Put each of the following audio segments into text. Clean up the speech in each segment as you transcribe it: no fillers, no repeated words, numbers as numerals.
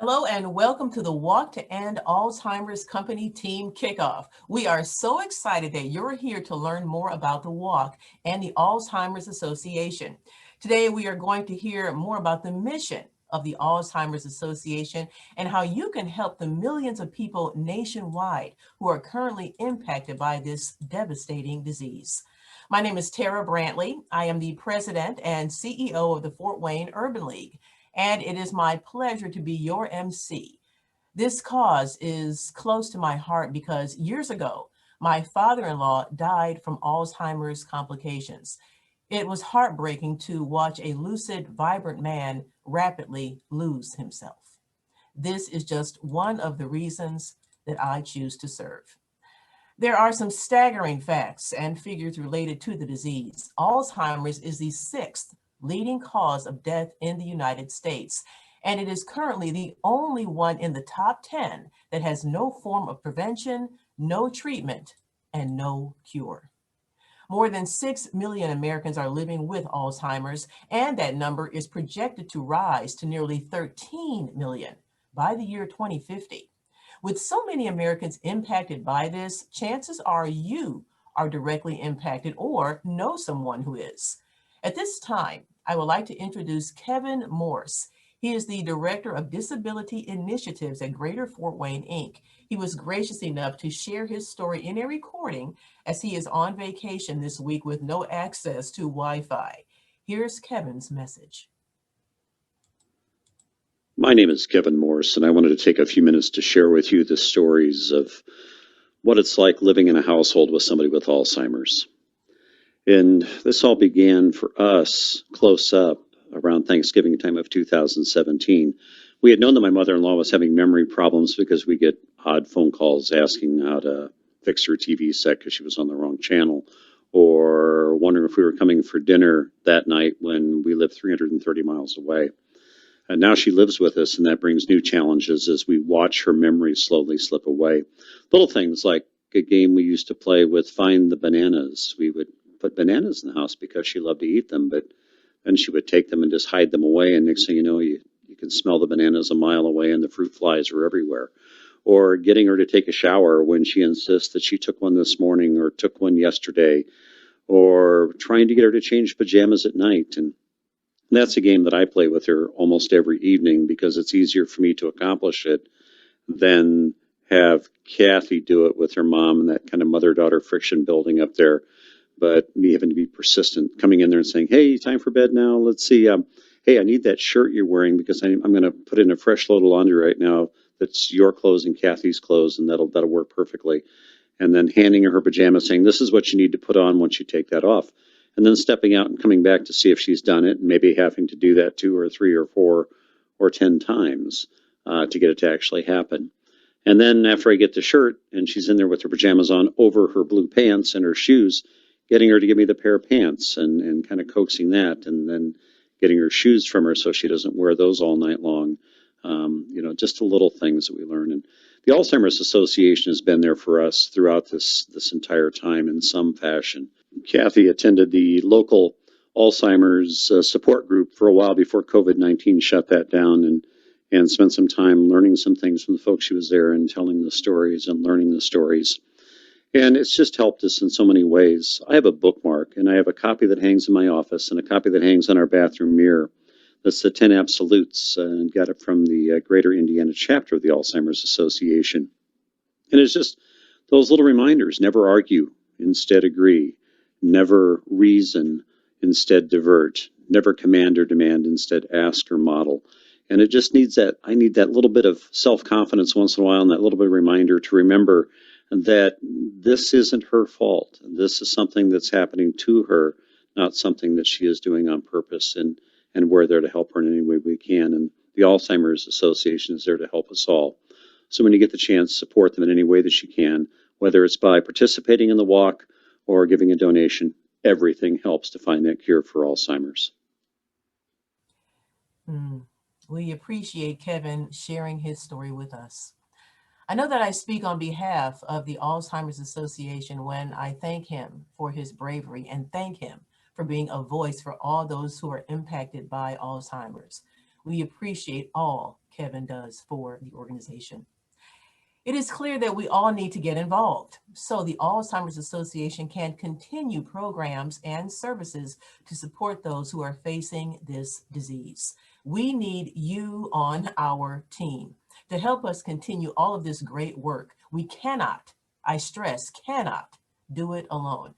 Hello and welcome to the Walk to End Alzheimer's Company Team Kickoff. We are so excited that you're here to learn more about the walk and the Alzheimer's Association. Today we are going to hear more about the mission of the Alzheimer's Association and how you can help the millions of people nationwide who are currently impacted by this devastating disease. My name is Tara Brantley. I am the president and CEO of the Fort Wayne Urban League, and it is my pleasure to be your MC. This cause is close to my heart because years ago, my father-in-law died from Alzheimer's complications. It was heartbreaking to watch a lucid, vibrant man rapidly lose himself. This is just one of the reasons that I choose to serve. There are some staggering facts and figures related to the disease. Alzheimer's is the sixth leading cause of death in the United States, and it is currently the only one in the top 10 that has no form of prevention, no treatment, and no cure. More than 6 million Americans are living with Alzheimer's, and that number is projected to rise to nearly 13 million by the year 2050. With so many Americans impacted by this, chances are you are directly impacted or know someone who is. At this time, I would like to introduce Kevin Morse. He is the Director of Disability Initiatives at Greater Fort Wayne, Inc. He was gracious enough to share his story in a recording as he is on vacation this week with no access to Wi-Fi. Here's Kevin's message. My name is Kevin Morse, and I wanted to take a few minutes to share with you the stories of what it's like living in a household with somebody with Alzheimer's. And this all began for us close up around Thanksgiving time of 2017. We had known that my mother-in-law was having memory problems because we get odd phone calls asking how to fix her TV set because she was on the wrong channel, or wondering if we were coming for dinner that night when we lived 330 miles away. And now she lives with us, and that brings new challenges as we watch her memory slowly slip away. Little things like a game we used to play with Find the Bananas. We would put bananas in the house because she loved to eat them, but then she would take them and just hide them away, and next thing you know, you can smell the bananas a mile away and the fruit flies are everywhere. Or getting her to take a shower when she insists that she took one this morning or took one yesterday, or trying to get her to change pajamas at night. And that's a game that I play with her almost every evening because it's easier for me to accomplish it than have Kathy do it with her mom, and that kind of mother-daughter friction building up there. But me having to be persistent, coming in there and saying, hey, time for bed now. Let's see. Hey, I need that shirt you're wearing because I'm going to put in a fresh load of laundry right now. That's your clothes and Kathy's clothes, and that'll work perfectly. And then handing her pajamas, saying, this is what you need to put on once you take that off. And then stepping out and coming back to see if she's done it, and maybe having to do that 2 or 3 or 4 or 10 times to get it to actually happen. And then after I get the shirt and she's in there with her pajamas on over her blue pants and her shoes, getting her to give me the pair of pants and kind of coaxing that, and then getting her shoes from her so she doesn't wear those all night long. Just the little things that we learn. And the Alzheimer's Association has been there for us throughout this entire time in some fashion. Kathy attended the local Alzheimer's support group for a while before COVID-19 shut that down, and spent some time learning some things from the folks she was there and telling the stories and learning the stories. And it's just helped us in so many ways. I have a bookmark, and I have a copy that hangs in my office and a copy that hangs on our bathroom mirror. That's the 10 Absolutes, and got it from the Greater Indiana chapter of the Alzheimer's Association. And it's just those little reminders: never argue, instead agree. Never reason, instead divert. Never command or demand, instead ask or model. And it just needs that. I need that little bit of self-confidence once in a while, and that little bit of reminder to remember that this isn't her fault. This is something that's happening to her, not something that she is doing on purpose. And we're there to help her in any way we can. And the Alzheimer's Association is there to help us all. So when you get the chance, support them in any way that you can, whether it's by participating in the walk or giving a donation. Everything helps to find that cure for Alzheimer's. We appreciate Kevin sharing his story with us. I know that I speak on behalf of the Alzheimer's Association when I thank him for his bravery and thank him for being a voice for all those who are impacted by Alzheimer's. We appreciate all Kevin does for the organization. It is clear that we all need to get involved so the Alzheimer's Association can continue programs and services to support those who are facing this disease. We need you on our team to help us continue all of this great work. We cannot, I stress, cannot do it alone.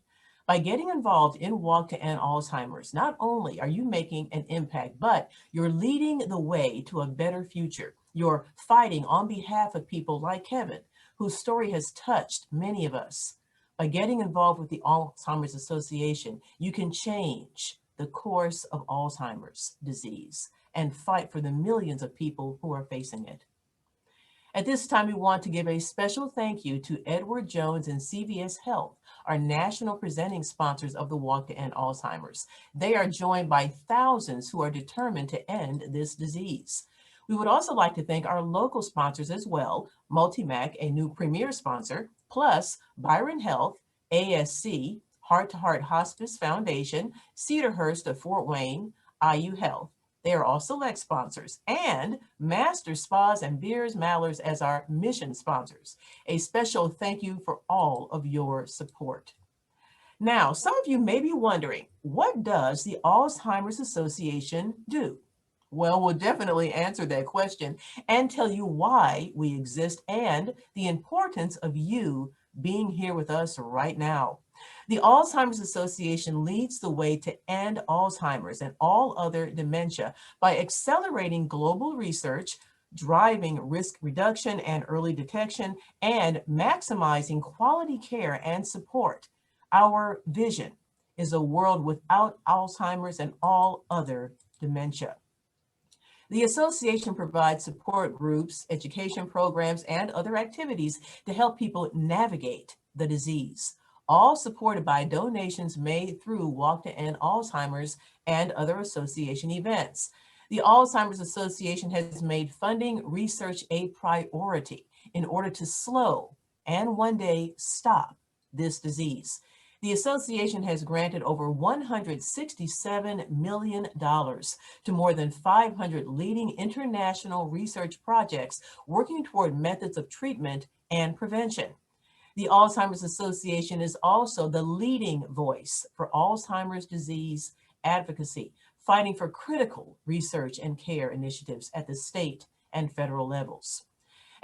By getting involved in Walk to End Alzheimer's, not only are you making an impact, but you're leading the way to a better future. You're fighting on behalf of people like Kevin, whose story has touched many of us. By getting involved with the Alzheimer's Association, you can change the course of Alzheimer's disease and fight for the millions of people who are facing it. At this time, we want to give a special thank you to Edward Jones and CVS Health, our national presenting sponsors of the Walk to End Alzheimer's. They are joined by thousands who are determined to end this disease. We would also like to thank our local sponsors as well, Multimac, a new premier sponsor, plus Byron Health, ASC, Heart to Heart Hospice Foundation, Cedarhurst of Fort Wayne, IU Health. They are all select sponsors, and Master Spas and Beers Mallards as our mission sponsors. A special thank you for all of your support. Now, some of you may be wondering, what does the Alzheimer's Association do? Well, we'll definitely answer that question and tell you why we exist and the importance of you being here with us right now. The Alzheimer's Association leads the way to end Alzheimer's and all other dementia by accelerating global research, driving risk reduction and early detection, and maximizing quality care and support. Our vision is a world without Alzheimer's and all other dementia. The association provides support groups, education programs, and other activities to help people navigate the disease, all supported by donations made through Walk to End Alzheimer's and other association events. The Alzheimer's Association has made funding research a priority in order to slow and one day stop this disease. The association has granted over $167 million to more than 500 leading international research projects working toward methods of treatment and prevention. The Alzheimer's Association is also the leading voice for Alzheimer's disease advocacy, fighting for critical research and care initiatives at the state and federal levels.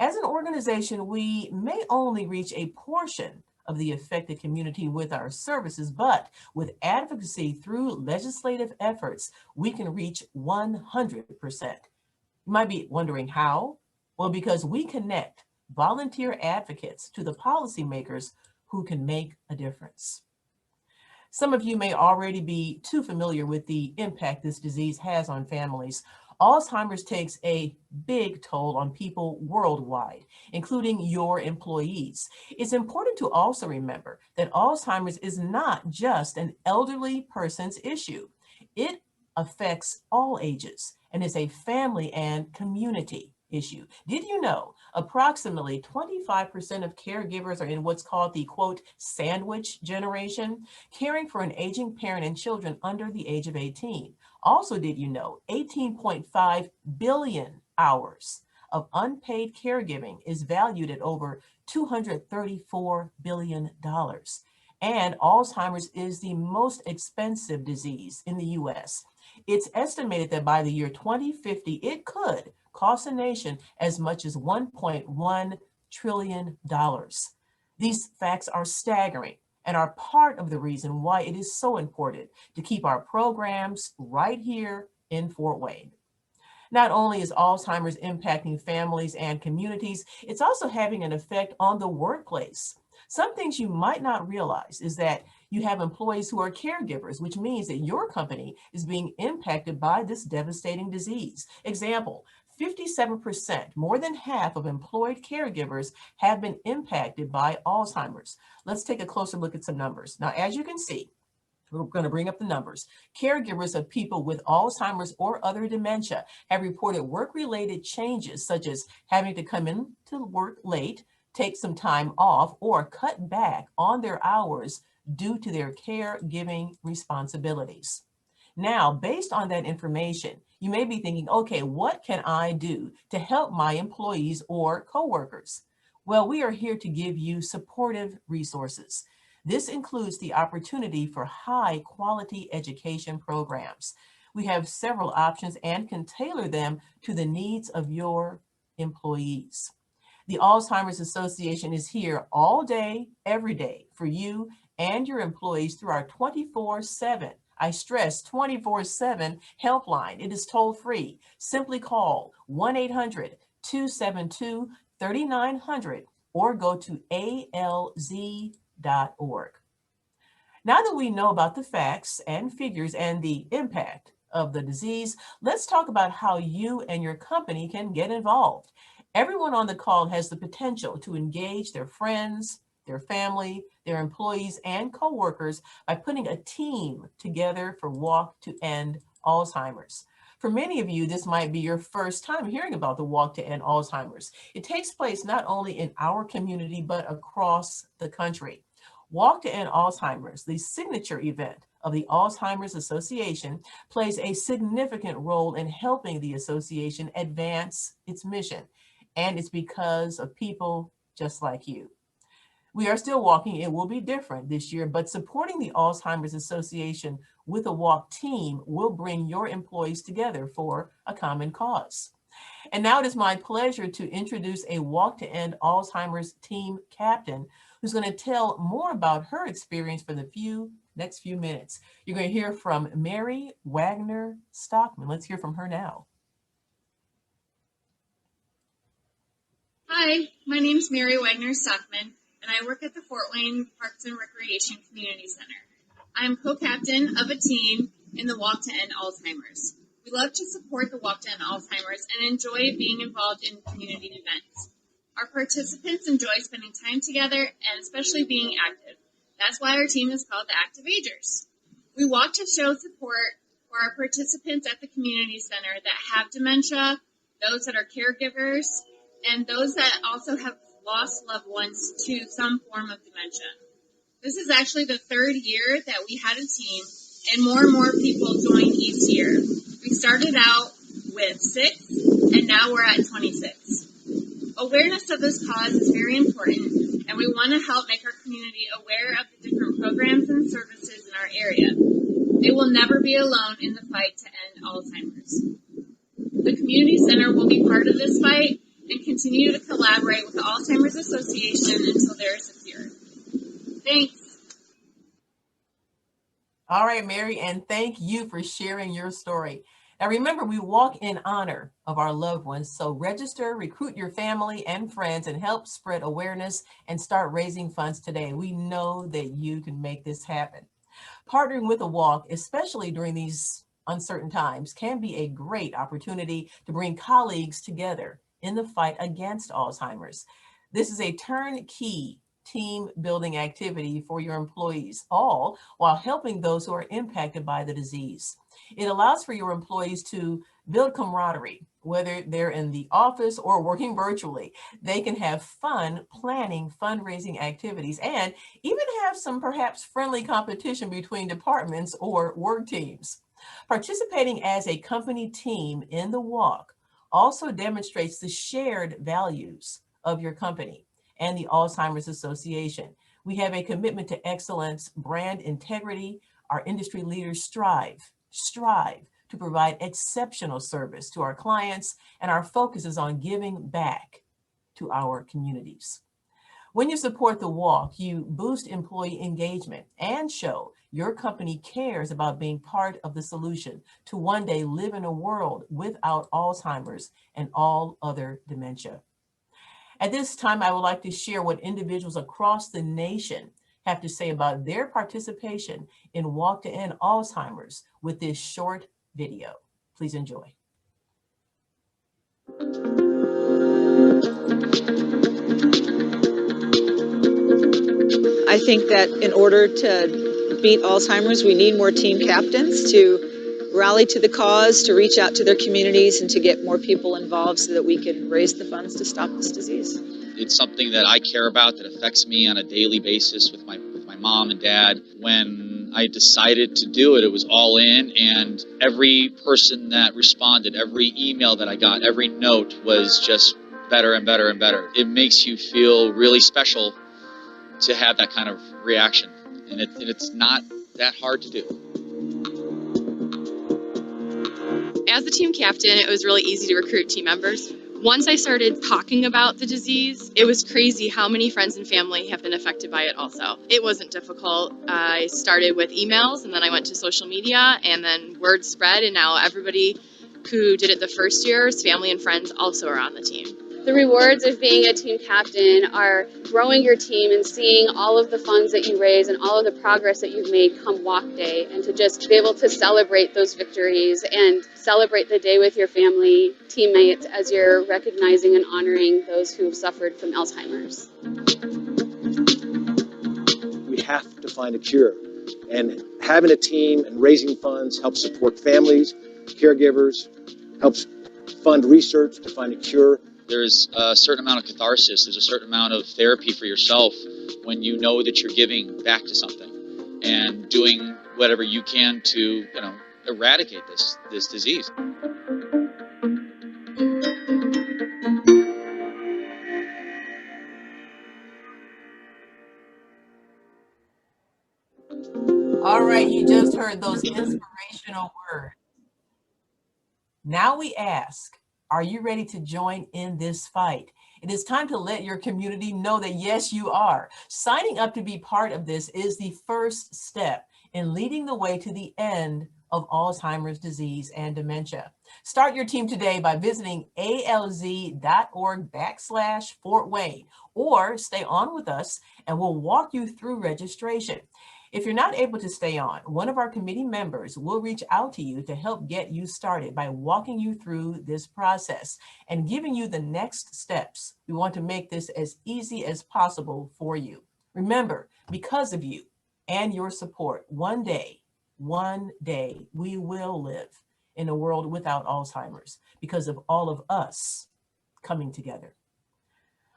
As an organization, we may only reach a portion of the affected community with our services, but with advocacy through legislative efforts, we can reach 100%. You might be wondering how? Well, because we connect volunteer advocates to the policymakers who can make a difference. Some of you may already be too familiar with the impact this disease has on families. Alzheimer's takes a big toll on people worldwide, including your employees. It's important to also remember that Alzheimer's is not just an elderly person's issue. It affects all ages and is a family and community issue. Did you know approximately 25% of caregivers are in what's called the, quote, sandwich generation, caring for an aging parent and children under the age of 18? Also, did you know 18.5 billion hours of unpaid caregiving is valued at over $234 billion? And Alzheimer's is the most expensive disease in the US. It's estimated that by the year 2050, it could cost a nation as much as $1.1 trillion. These facts are staggering and are part of the reason why it is so important to keep our programs right here in Fort Wayne. Not only is Alzheimer's impacting families and communities, it's also having an effect on the workplace. Some things you might not realize is that you have employees who are caregivers, which means that your company is being impacted by this devastating disease. Example, 57%, more than half of employed caregivers have been impacted by Alzheimer's. Let's take a closer look at some numbers. Now, as you can see, we're going to bring up the numbers. Caregivers of people with Alzheimer's or other dementia have reported work-related changes, such as having to come in to work late, take some time off, or cut back on their hours due to their caregiving responsibilities. Now, based on that information, you may be thinking, okay, what can I do to help my employees or coworkers? Well, we are here to give you supportive resources. This includes the opportunity for high quality education programs. We have several options and can tailor them to the needs of your employees. The Alzheimer's Association is here all day, every day for you and your employees through our 24/7, I stress 24/7 helpline. It is toll free. Simply call 1-800-272-3900 or go to alz.org. Now that we know about the facts and figures and the impact of the disease, let's talk about how you and your company can get involved. Everyone on the call has the potential to engage their friends, their family, their employees, and coworkers by putting a team together for Walk to End Alzheimer's. For many of you, this might be your first time hearing about the Walk to End Alzheimer's. It takes place not only in our community, but across the country. Walk to End Alzheimer's, the signature event of the Alzheimer's Association, plays a significant role in helping the association advance its mission. And it's because of people just like you. We are still walking. It will be different this year, but supporting the Alzheimer's Association with a walk team will bring your employees together for a common cause. And now it is my pleasure to introduce a Walk to End Alzheimer's team captain who's going to tell more about her experience for the next few minutes. You're going to hear from Mary Wagner Stockman. Let's hear from her now. Hi, my name is Mary Wagner Stockman, and I work at the Fort Wayne Parks and Recreation Community Center. I am co-captain of a team in the Walk to End Alzheimer's. We love to support the Walk to End Alzheimer's and enjoy being involved in community events. Our participants enjoy spending time together and especially being active. That's why our team is called the Active Agers. We walk to show support for our participants at the community center that have dementia, those that are caregivers, and those that also have lost loved ones to some form of dementia. This is actually the third year that we had a team, and more people join each year. We started out with 6, and now we're at 26. Awareness of this cause is very important, and we want to help make our community aware of the different programs and services in our area. They will never be alone in the fight to end Alzheimer's. The community center will be part of this fight and continue to collaborate with the Alzheimer's Association until there is a cure. Thanks. All right, Mary, and thank you for sharing your story. Now remember, we walk in honor of our loved ones, so register, recruit your family and friends, and help spread awareness and start raising funds today. We know that you can make this happen. Partnering with a walk, especially during these uncertain times, can be a great opportunity to bring colleagues together in the fight against Alzheimer's. This is a turnkey team building activity for your employees, all while helping those who are impacted by the disease. It allows for your employees to build camaraderie, whether they're in the office or working virtually. They can have fun planning fundraising activities and even have some perhaps friendly competition between departments or work teams. Participating as a company team in the walk also demonstrates the shared values of your company and the Alzheimer's Association. We have a commitment to excellence, brand integrity. Our industry leaders strive to provide exceptional service to our clients, and our focus is on giving back to our communities. When you support the walk, you boost employee engagement and show your company cares about being part of the solution to one day live in a world without Alzheimer's and all other dementia. At this time, I would like to share what individuals across the nation have to say about their participation in Walk to End Alzheimer's with this short video. Please enjoy. I think that in order to beat Alzheimer's, we need more team captains to rally to the cause, to reach out to their communities, and to get more people involved so that we can raise the funds to stop this disease. It's something that I care about, that affects me on a daily basis with my mom and dad. When when I decided to do it, it was all in, and every person that responded, every email that I got, every note was just better and better and better. It makes you feel really special to have that kind of reaction, and it's not that hard to do. As the team captain, it was really easy to recruit team members. Once I started talking about the disease, it was crazy how many friends and family have been affected by it also. It wasn't difficult. I started with emails, and then I went to social media, and then word spread, and now everybody who did it the first year's family and friends also are on the team. The rewards of being a team captain are growing your team and seeing all of the funds that you raise and all of the progress that you've made come walk day, and to just be able to celebrate those victories and celebrate the day with your family, teammates, as you're recognizing and honoring those who have suffered from Alzheimer's. We have to find a cure, and having a team and raising funds helps support families, caregivers, helps fund research to find a cure. There's a certain amount of catharsis, there's a certain amount of therapy for yourself when you know that you're giving back to something and doing whatever you can to, eradicate this disease. All right, you just heard those inspirational words. Now we ask, are you ready to join in this fight? It is time to let your community know that yes, you are. Signing up to be part of this is the first step in leading the way to the end of Alzheimer's disease and dementia. Start your team today by visiting alz.org/Fort Wayne, or stay on with us and we'll walk you through registration. If you're not able to stay on, one of our committee members will reach out to you to help get you started by walking you through this process and giving you the next steps. We want to make this as easy as possible for you. Remember, because of you and your support, one day, we will live in a world without Alzheimer's because of all of us coming together.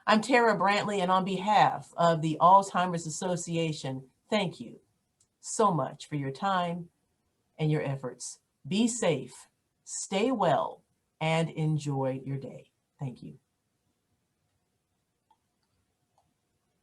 I'm Tara Brantley, and on behalf of the Alzheimer's Association, thank you so much for your time and your efforts. Be safe, stay well, and enjoy your day. Thank you.